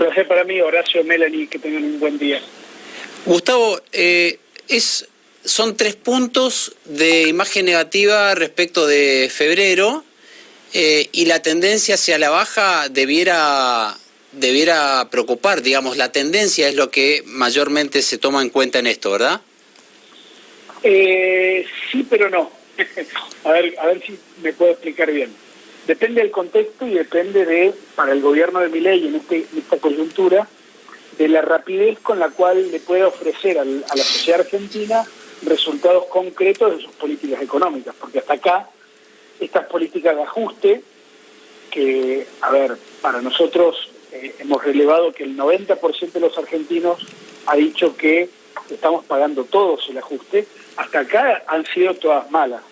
placer para mí, Horacio, Melanie, que tengan un buen día. Gustavo, son 3 puntos de imagen negativa respecto de febrero y la tendencia hacia la baja debiera preocupar, digamos, la tendencia es lo que mayormente se toma en cuenta en esto, ¿verdad? Sí, pero no. A ver si me puedo explicar bien. Depende del contexto y depende para el gobierno de Milei en esta coyuntura, de la rapidez con la cual le puede ofrecer a la sociedad argentina resultados concretos de sus políticas económicas, porque hasta acá estas políticas de ajuste, que, para nosotros hemos relevado que el 90% de los argentinos ha dicho que estamos pagando todos el ajuste, hasta acá han sido todas malas.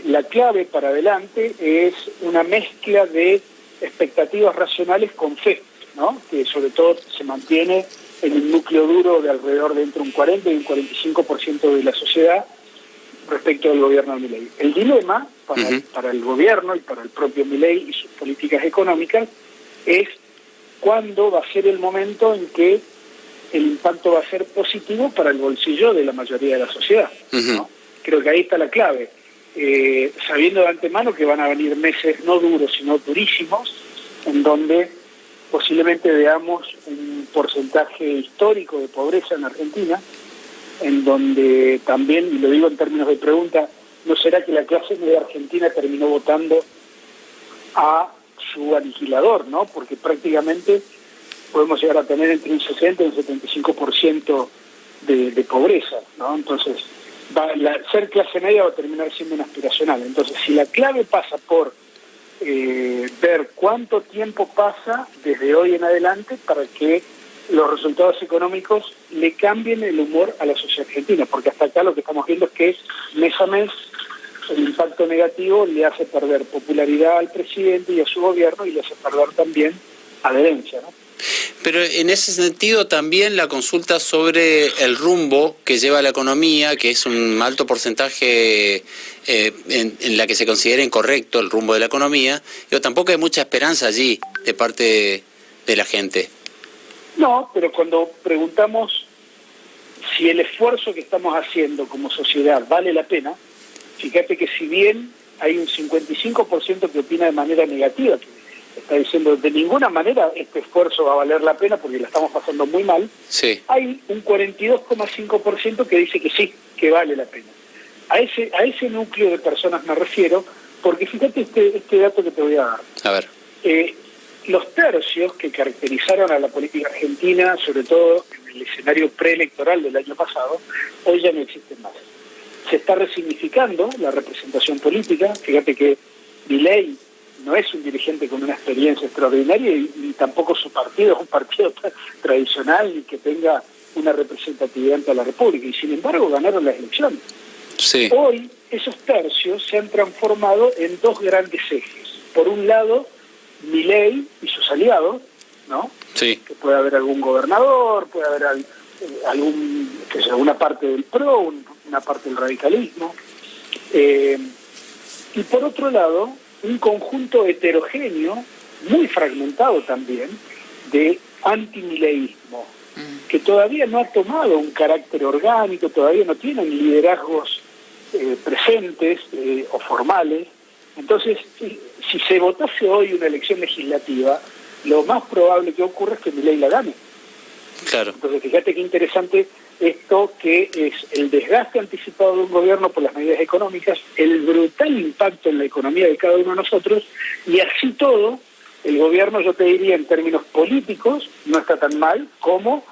La clave para adelante es una mezcla de expectativas racionales con fe, ¿no? Que sobre todo se mantiene en el núcleo duro de alrededor de entre un 40 y un 45% de la sociedad respecto al gobierno de Milei. El dilema para el gobierno y para el propio Milei y sus políticas económicas es cuándo va a ser el momento en que el impacto va a ser positivo para el bolsillo de la mayoría de la sociedad, ¿no? Creo que ahí está la clave. Sabiendo de antemano que van a venir meses no duros, sino durísimos, en donde posiblemente veamos un porcentaje histórico de pobreza en Argentina, en donde también, y lo digo en términos de pregunta, ¿no será que la clase media argentina terminó votando a su aniquilador, ¿no? Porque prácticamente podemos llegar a tener entre un 60 y un 75% de pobreza, ¿no? Entonces, ser clase media va a terminar siendo un aspiracional. Entonces, si la clave pasa por ver cuánto tiempo pasa desde hoy en adelante para que los resultados económicos le cambien el humor a la sociedad argentina, porque hasta acá lo que estamos viendo es que mes a mes el impacto negativo le hace perder popularidad al presidente y a su gobierno y le hace perder también adherencia, ¿no? Pero en ese sentido también la consulta sobre el rumbo que lleva la economía, que es un alto porcentaje en la que se considera incorrecto el rumbo de la economía, tampoco hay mucha esperanza allí de parte de la gente. No, pero cuando preguntamos si el esfuerzo que estamos haciendo como sociedad vale la pena, fíjate que si bien hay un 55% que opina de manera negativa, que está diciendo de ninguna manera este esfuerzo va a valer la pena porque la estamos pasando muy mal, sí, hay un 42,5% que dice que sí, que vale la pena. A ese núcleo de personas me refiero, porque fíjate este dato que te voy a dar. A ver. Los tercios que caracterizaron a la política argentina, sobre todo en el escenario preelectoral del año pasado, hoy ya no existen más. Se está resignificando la representación política. Fíjate que Milei no es un dirigente con una experiencia extraordinaria y tampoco su partido es un partido tradicional y que tenga una representatividad ante la República. Y sin embargo ganaron las elecciones. Sí. Hoy esos tercios se han transformado en 2 grandes ejes. Por un lado, Milei y sus aliados, ¿no? Sí. Que puede haber algún gobernador, puede haber alguna parte del PRO, una parte del radicalismo. Y por otro lado, un conjunto heterogéneo, muy fragmentado también, de antimileísmo, que todavía no ha tomado un carácter orgánico, todavía no tienen liderazgos presentes o formales. Entonces, si se votase hoy una elección legislativa, lo más probable que ocurra es que Milei la gane. Claro. Entonces, fíjate qué interesante esto, que es el desgaste anticipado de un gobierno por las medidas económicas, el brutal impacto en la economía de cada uno de nosotros, y así todo, el gobierno, yo te diría, en términos políticos, no está tan mal como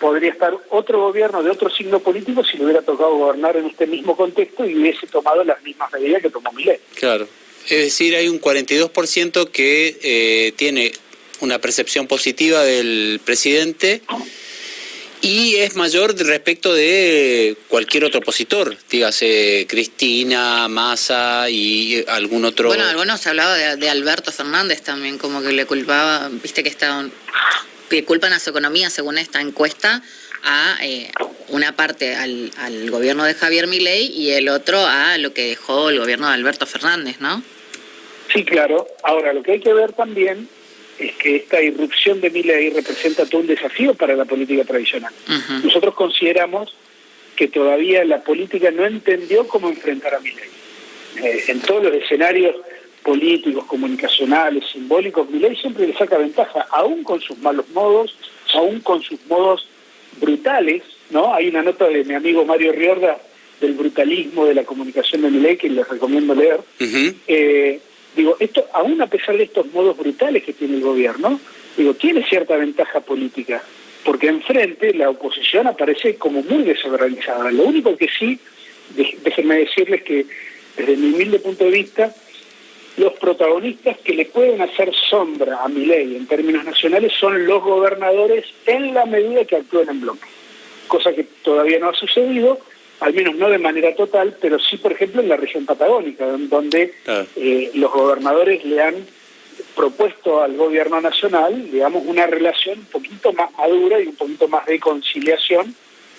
podría estar otro gobierno de otro signo político si le hubiera tocado gobernar en este mismo contexto y hubiese tomado las mismas medidas que tomó Milei. Claro. Es decir, hay un 42% que tiene una percepción positiva del presidente y es mayor respecto de cualquier otro opositor, dígase Cristina, Massa y algún otro. Bueno, algunos hablaba de Alberto Fernández también, como que le culpaba, viste que culpan a su economía según esta encuesta a una parte al gobierno de Javier Milei y el otro a lo que dejó el gobierno de Alberto Fernández, ¿no? Sí, claro. Ahora, lo que hay que ver también es que esta irrupción de Milei representa todo un desafío para la política tradicional. Ujú. Nosotros consideramos que todavía la política no entendió cómo enfrentar a Milei. En todos los escenarios políticos, comunicacionales, simbólicos, Milei siempre le saca ventaja, aún con sus malos modos, aún con sus modos brutales, ¿no? Hay una nota de mi amigo Mario Riorda del brutalismo de la comunicación de Milei que les recomiendo leer. Ujú. Digo, esto, aún a pesar de estos modos brutales que tiene el gobierno, digo, tiene cierta ventaja política, porque enfrente la oposición aparece como muy desorganizada. Lo único que sí, déjenme decirles que desde mi humilde punto de vista, los protagonistas que le pueden hacer sombra a Milei en términos nacionales son los gobernadores en la medida que actúen en bloque, cosa que todavía no ha sucedido, al menos no de manera total, pero sí, por ejemplo, en la región patagónica, donde los gobernadores le han propuesto al gobierno nacional, digamos, una relación un poquito más madura y un poquito más de conciliación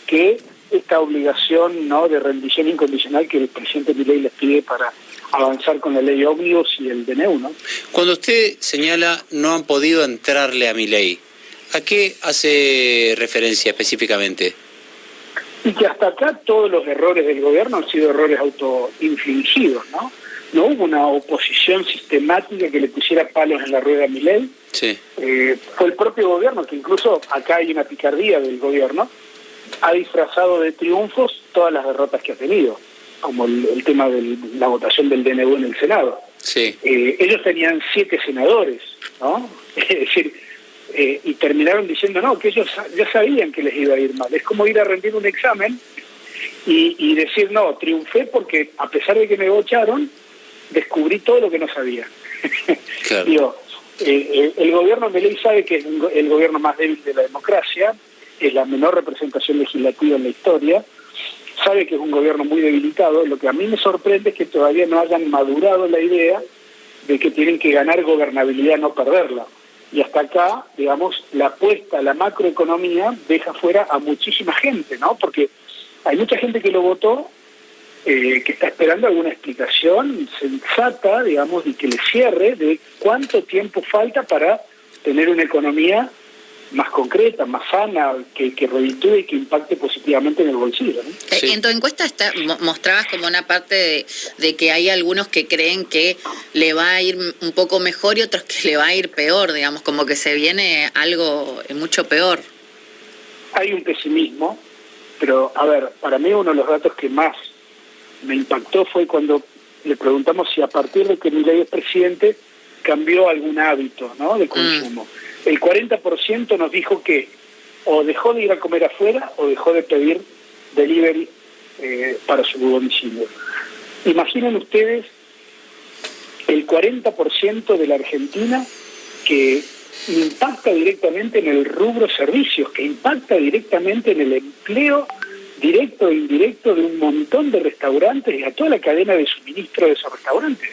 que esta obligación, ¿no?, de rendición incondicional que el presidente Milei les pide para avanzar con la ley ómnibus y el DNU, ¿no? Cuando usted señala no han podido entrarle a Milei, ¿a qué hace referencia específicamente? Y que hasta acá todos los errores del gobierno han sido errores autoinfligidos, ¿no? No hubo una oposición sistemática que le pusiera palos en la rueda a Milei. Sí. Fue el propio gobierno, que incluso acá hay una picardía del gobierno, ha disfrazado de triunfos todas las derrotas que ha tenido, como el tema de la votación del DNU en el Senado. Sí. Ellos tenían 7 senadores, ¿no? Es decir, y terminaron diciendo no, que ellos ya sabían que les iba a ir mal. Es como ir a rendir un examen y decir no, triunfé porque a pesar de que me bocharon, descubrí todo lo que no sabía. Claro. Digo, el gobierno Milei sabe que es el gobierno más débil de la democracia, es la menor representación legislativa en la historia, sabe que es un gobierno muy debilitado. Lo que a mí me sorprende es que todavía no hayan madurado la idea de que tienen que ganar gobernabilidad, no perderla. Y hasta acá, digamos, la apuesta a la macroeconomía deja fuera a muchísima gente, ¿no? Porque hay mucha gente que lo votó, que está esperando alguna explicación sensata, digamos, y que le cierre de cuánto tiempo falta para tener una economía más concreta, más sana, que reditúe y que impacte positivamente en el bolsillo, ¿no? Sí. En tu encuesta mostrabas como una parte de que hay algunos que creen que le va a ir un poco mejor y otros que le va a ir peor, digamos, como que se viene algo mucho peor. Hay un pesimismo, pero, a ver, para mí uno de los datos que más me impactó fue cuando le preguntamos si a partir de que Milei es presidente cambió algún hábito, ¿no?, de consumo. El 40% nos dijo que o dejó de ir a comer afuera o dejó de pedir delivery para su domicilio. Imaginen ustedes el 40% de la Argentina que impacta directamente en el rubro servicios, que impacta directamente en el empleo directo e indirecto de un montón de restaurantes y a toda la cadena de suministro de esos restaurantes.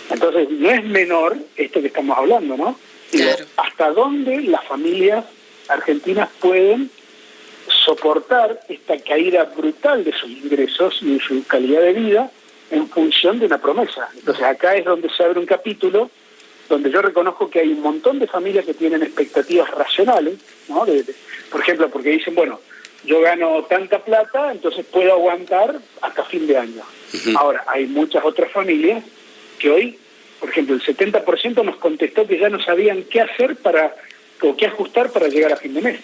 Entonces, no es menor esto que estamos hablando, ¿no? Claro. ¿Hasta dónde las familias argentinas pueden soportar esta caída brutal de sus ingresos y de su calidad de vida en función de una promesa? Entonces, acá es donde se abre un capítulo donde yo reconozco que hay un montón de familias que tienen expectativas racionales, ¿no? Por ejemplo, porque dicen, bueno, yo gano tanta plata, entonces puedo aguantar hasta fin de año. Uh-huh. Ahora, hay muchas otras familias que hoy, por ejemplo, el 70% nos contestó que ya no sabían qué hacer o qué ajustar para llegar a fin de mes.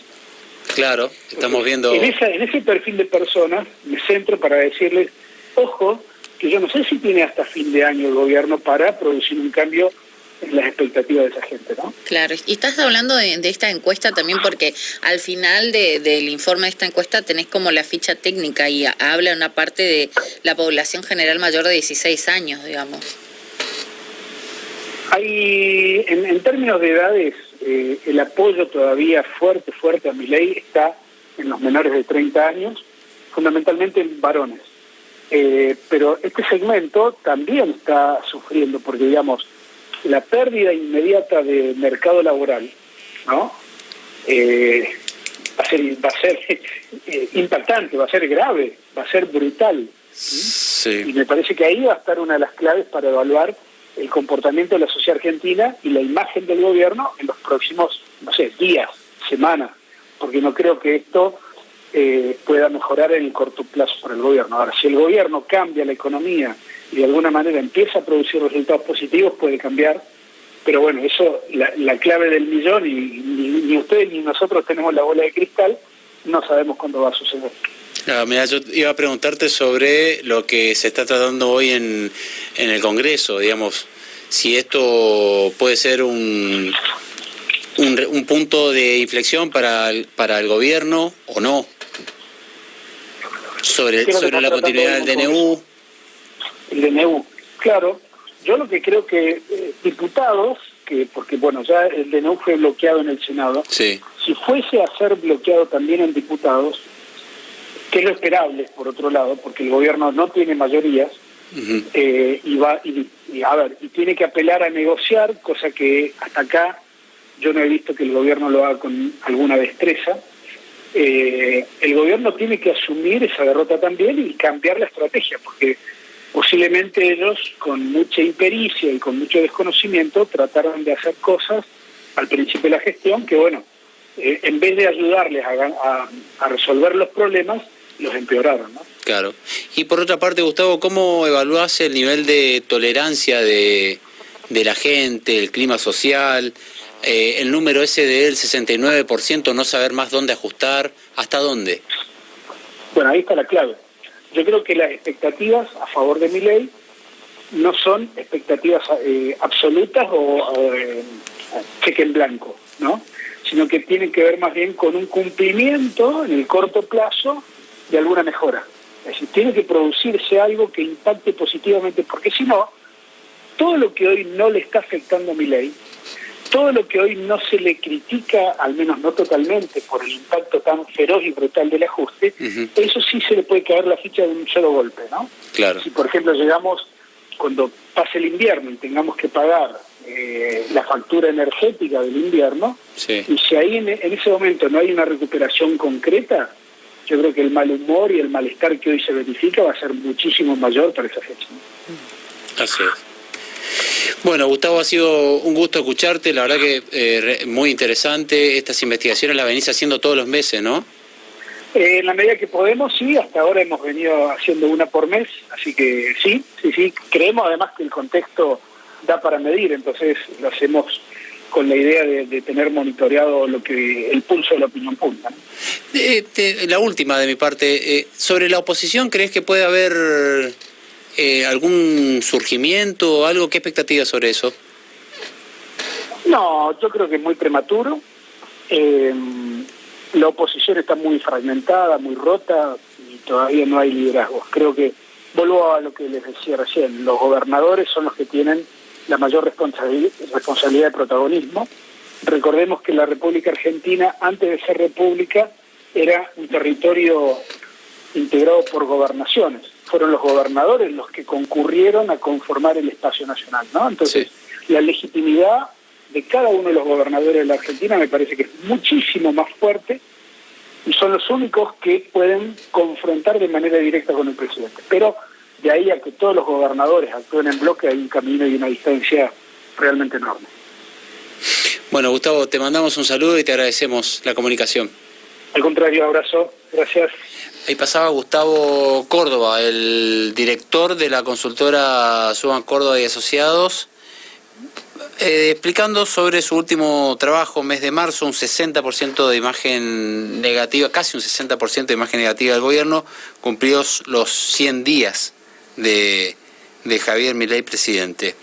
Claro, estamos viendo... En ese perfil de personas me centro para decirles, ojo, que yo no sé si tiene hasta fin de año el gobierno para producir un cambio en las expectativas de esa gente, ¿no? Claro, y estás hablando de esta encuesta también porque al final del informe de esta encuesta tenés como la ficha técnica y habla una parte de la población general mayor de 16 años, digamos. Hay, en términos de edades, el apoyo todavía fuerte a Milei está en los menores de 30 años, fundamentalmente en varones. Pero este segmento también está sufriendo porque, digamos, la pérdida inmediata de mercado laboral, ¿no? Va a ser impactante, va a ser grave, va a ser brutal. Sí. Y me parece que ahí va a estar una de las claves para evaluar el comportamiento de la sociedad argentina y la imagen del gobierno en los próximos, no sé, días, semanas, porque no creo que esto pueda mejorar en el corto plazo para el gobierno. Ahora, si el gobierno cambia la economía y de alguna manera empieza a producir resultados positivos, puede cambiar, pero bueno, eso, la clave del millón, y ni ustedes ni nosotros tenemos la bola de cristal, no sabemos cuándo va a suceder. Mira, yo iba a preguntarte sobre lo que se está tratando hoy en el Congreso, digamos, si esto puede ser un punto de inflexión para el gobierno o no, sobre la continuidad del DNU. El DNU, claro. Yo lo que creo que diputados, porque bueno, ya el DNU fue bloqueado en el Senado, sí. Si fuese a ser bloqueado también en diputados, que es lo esperable, por otro lado, porque el gobierno no tiene mayorías, Uh-huh. y tiene que apelar a negociar, cosa que hasta acá yo no he visto que el gobierno lo haga con alguna destreza. El gobierno tiene que asumir esa derrota también y cambiar la estrategia, porque posiblemente ellos, con mucha impericia y con mucho desconocimiento, trataron de hacer cosas al principio de la gestión que, bueno, en vez de ayudarles a resolver los problemas, los empeoraron, ¿no? Claro. Y por otra parte, Gustavo, ¿cómo evaluás el nivel de tolerancia de la gente, el clima social, el número ese del 69%, no saber más dónde ajustar, hasta dónde? Bueno, ahí está la clave. Yo creo que las expectativas a favor de Milei no son expectativas absolutas o cheque en blanco, ¿no? Sino que tienen que ver más bien con un cumplimiento en el corto plazo de alguna mejora. Es decir, tiene que producirse algo que impacte positivamente, porque si no, todo lo que hoy no le está afectando a Milei, todo lo que hoy no se le critica, al menos no totalmente, por el impacto tan feroz y brutal del ajuste, uh-huh. Eso sí se le puede caer la ficha de un solo golpe, ¿no? Claro. Si, por ejemplo, llegamos, cuando pase el invierno y tengamos que pagar la factura energética del invierno, sí. Y si ahí en ese momento no hay una recuperación concreta, yo creo que el mal humor y el malestar que hoy se verifica va a ser muchísimo mayor para esa fecha, ¿no? Así es. Bueno, Gustavo, ha sido un gusto escucharte, la verdad que muy interesante. Estas investigaciones las venís haciendo todos los meses, ¿no? En la medida que podemos, sí, hasta ahora hemos venido haciendo una por mes, así que sí, creemos además que el contexto da para medir, entonces lo hacemos con la idea de tener monitoreado el pulso de la opinión pública, ¿no? La última de mi parte, sobre la oposición, ¿crees que puede haber algún surgimiento o algo? ¿Qué expectativas sobre eso? No, yo creo que es muy prematuro. La oposición está muy fragmentada, muy rota y todavía no hay liderazgos. Creo que, vuelvo a lo que les decía recién, los gobernadores son los que tienen la mayor responsabilidad de protagonismo. Recordemos que la República Argentina, antes de ser república, era un territorio integrado por gobernaciones. Fueron los gobernadores los que concurrieron a conformar el espacio nacional, ¿no? Entonces, sí. La legitimidad de cada uno de los gobernadores de la Argentina me parece que es muchísimo más fuerte y son los únicos que pueden confrontar de manera directa con el presidente. Pero de ahí a que todos los gobernadores actúen en bloque hay un camino y una distancia realmente enorme. Bueno, Gustavo, te mandamos un saludo y te agradecemos la comunicación. Al contrario, abrazo. Gracias. Ahí pasaba Gustavo Córdoba, el director de la consultora Suban Córdoba y Asociados, explicando sobre su último trabajo, mes de marzo, un 60% de imagen negativa, casi un 60% de imagen negativa del gobierno, cumplidos los 100 días de Javier Milei presidente.